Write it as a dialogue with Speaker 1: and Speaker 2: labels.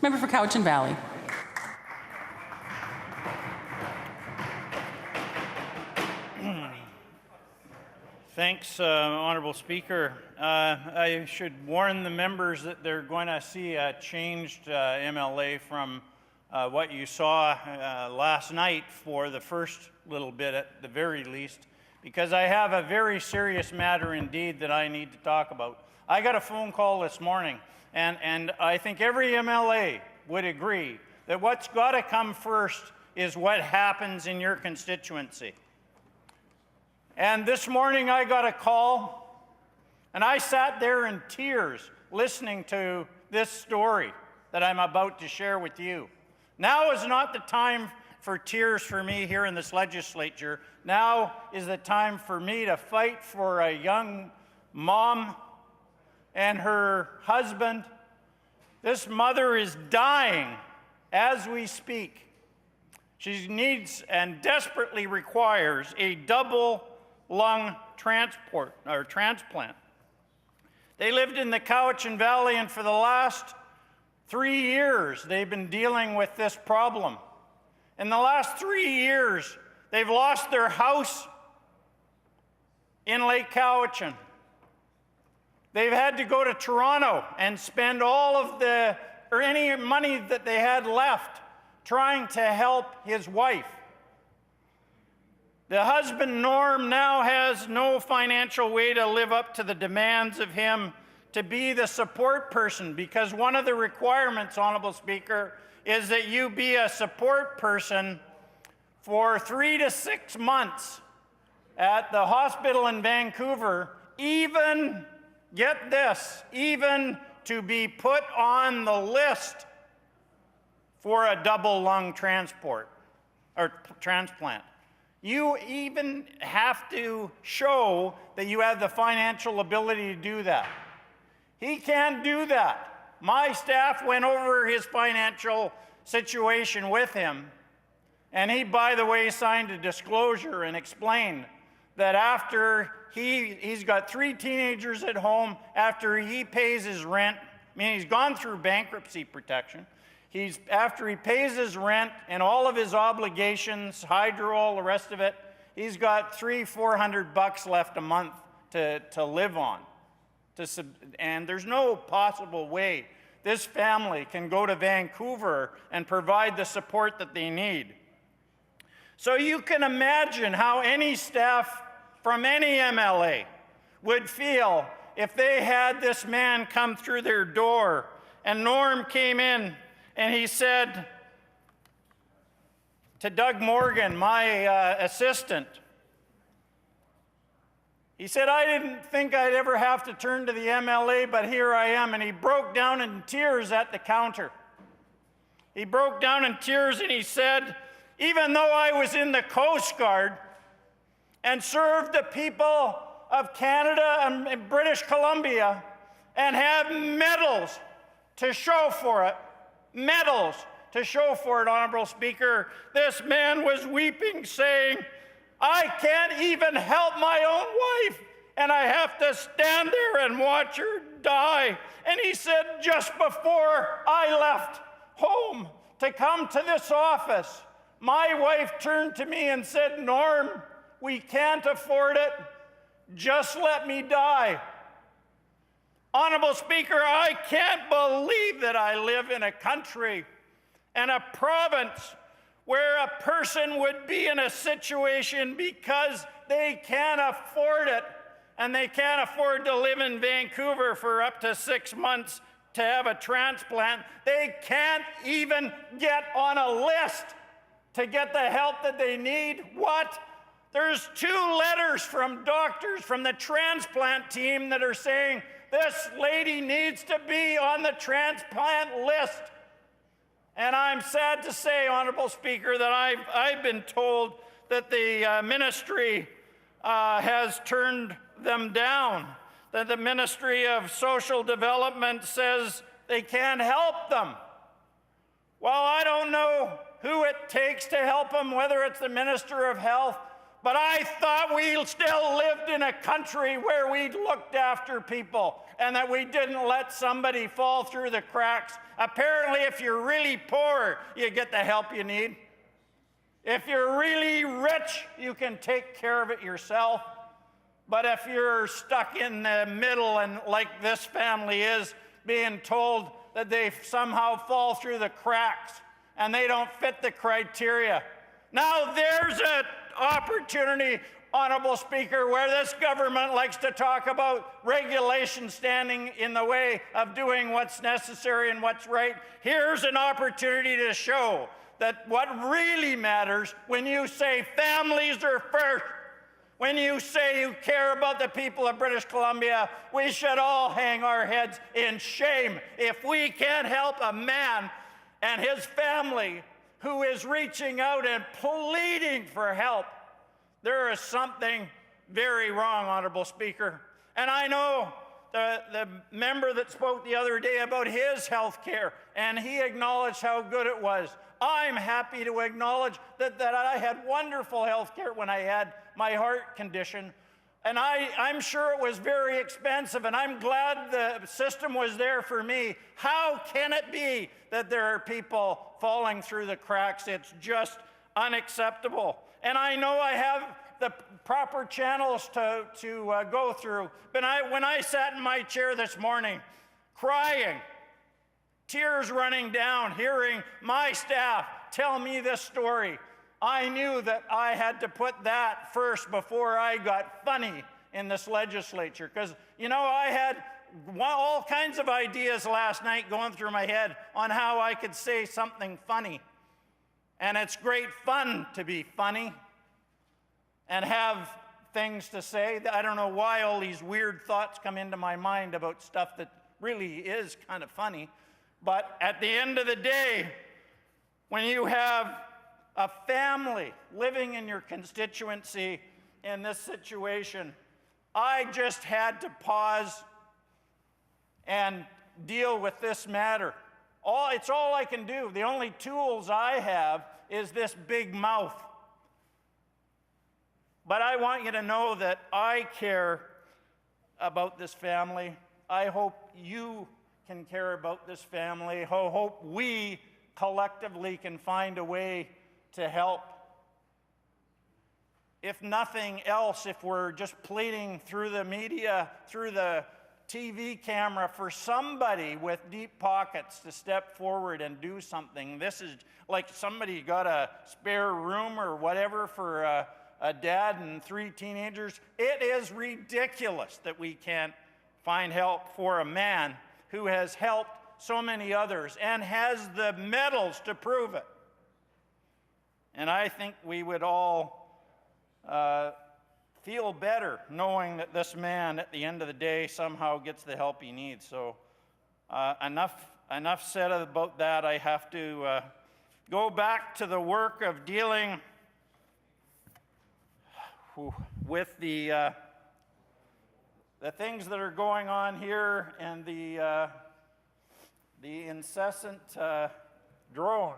Speaker 1: Member for Cowichan Valley.
Speaker 2: Thanks, Honourable Speaker. I should warn the members that they're going to see a changed MLA from what you saw last night for the first little bit at the very least, because I have a very serious matter indeed that I need to talk about. I got a phone call this morning, and I think every MLA would agree that what's got to come first is what happens in your constituency. And this morning I got a call, and I sat there in tears listening to this story that I'm about to share with you. Now is not the time for tears for me here in this legislature. Now is the time for me to fight for a young mom and her husband. This mother is dying as we speak. She needs and desperately requires a double lung transplant. They lived in the Cowichan Valley, and for the last 3 years they've been dealing with this problem. In the last 3 years, they've lost their house in Lake Cowichan. They've had to go to Toronto and spend all of any money that they had left trying to help his wife. The husband, Norm, now has no financial way to live up to the demands of him to be the support person, because one of the requirements, Honourable Speaker, is that you be a support person for 3 to 6 months at the hospital in Vancouver, even, get this, even to be put on the list for a double lung transplant. You even have to show that you have the financial ability to do that. He can't do that. My staff went over his financial situation with him, and he, by the way, signed a disclosure and explained that after he's got 3 teenagers at home, after he pays his rent, I mean, he's gone through bankruptcy protection, after he pays his rent and all of his obligations, hydro, all the rest of it, he's got $300-400 left a month to live on. And there's no possible way this family can go to Vancouver and provide the support that they need. So you can imagine how any staff from any MLA would feel if they had this man come through their door, and Norm came in and he said to Doug Morgan, my assistant, he said, "I didn't think I'd ever have to turn to the MLA, but here I am." And he broke down in tears at the counter. He broke down in tears and he said, "Even though I was in the Coast Guard and served the people of Canada and British Columbia and have medals to show for it, Honourable Speaker, this man was weeping, saying, I can't even help my own wife, and I have to stand there and watch her die." And he said, just before I left home to come to this office, my wife turned to me and said, "Norm, we can't afford it. Just let me die." Honourable Speaker, I can't believe that I live in a country and a province where a person would be in a situation because they can't afford it, and they can't afford to live in Vancouver for up to 6 months to have a transplant. They can't even get on a list to get the help that they need. What? There's 2 letters from doctors from the transplant team that are saying this lady needs to be on the transplant list. And I'm sad to say, Honourable Speaker, that I've been told that the ministry has turned them down, that the Ministry of Social Development says they can't help them. Well, I don't know who it takes to help them, whether it's the Minister of Health, but I thought we still lived in a country where we looked after people and that we didn't let somebody fall through the cracks. Apparently, if you're really poor, you get the help you need. If you're really rich, you can take care of it yourself. But if you're stuck in the middle and like this family is, being told that they somehow fall through the cracks and they don't fit the criteria. Now there's an opportunity, Honorable Speaker, where this government likes to talk about regulation standing in the way of doing what's necessary and what's right. Here's an opportunity to show that what really matters when you say families are first, when you say you care about the people of British Columbia, we should all hang our heads in shame if we can't help a man and his family who is reaching out and pleading for help. There is something very wrong, Honorable Speaker. And I know the member that spoke the other day about his health care, and he acknowledged how good it was. I'm happy to acknowledge that I had wonderful health care when I had my heart condition. And I'm sure it was very expensive, and I'm glad the system was there for me. How can it be that there are people falling through the cracks? It's just unacceptable. And I know I have the proper channels to go through. But when I sat in my chair this morning, crying, tears running down, hearing my staff tell me this story, I knew that I had to put that first before I got funny in this legislature. Because, you know, I had all kinds of ideas last night going through my head on how I could say something funny. And it's great fun to be funny and have things to say. I don't know why all these weird thoughts come into my mind about stuff that really is kind of funny. But at the end of the day, when you have a family living in your constituency in this situation, I just had to pause and deal with this matter. It's all I can do. The only tools I have is this big mouth. But I want you to know that I care about this family. I hope you can care about this family. I hope we collectively can find a way to help. If nothing else, if we're just pleading through the media, through the TV camera for somebody with deep pockets to step forward and do something. This is like somebody got a spare room or whatever for a dad and 3 teenagers. It is ridiculous that we can't find help for a man who has helped so many others and has the medals to prove it. And I think we would all feel better knowing that this man, at the end of the day, somehow gets the help he needs. So enough said about that. I have to go back to the work of dealing with the things that are going on here and the incessant drone.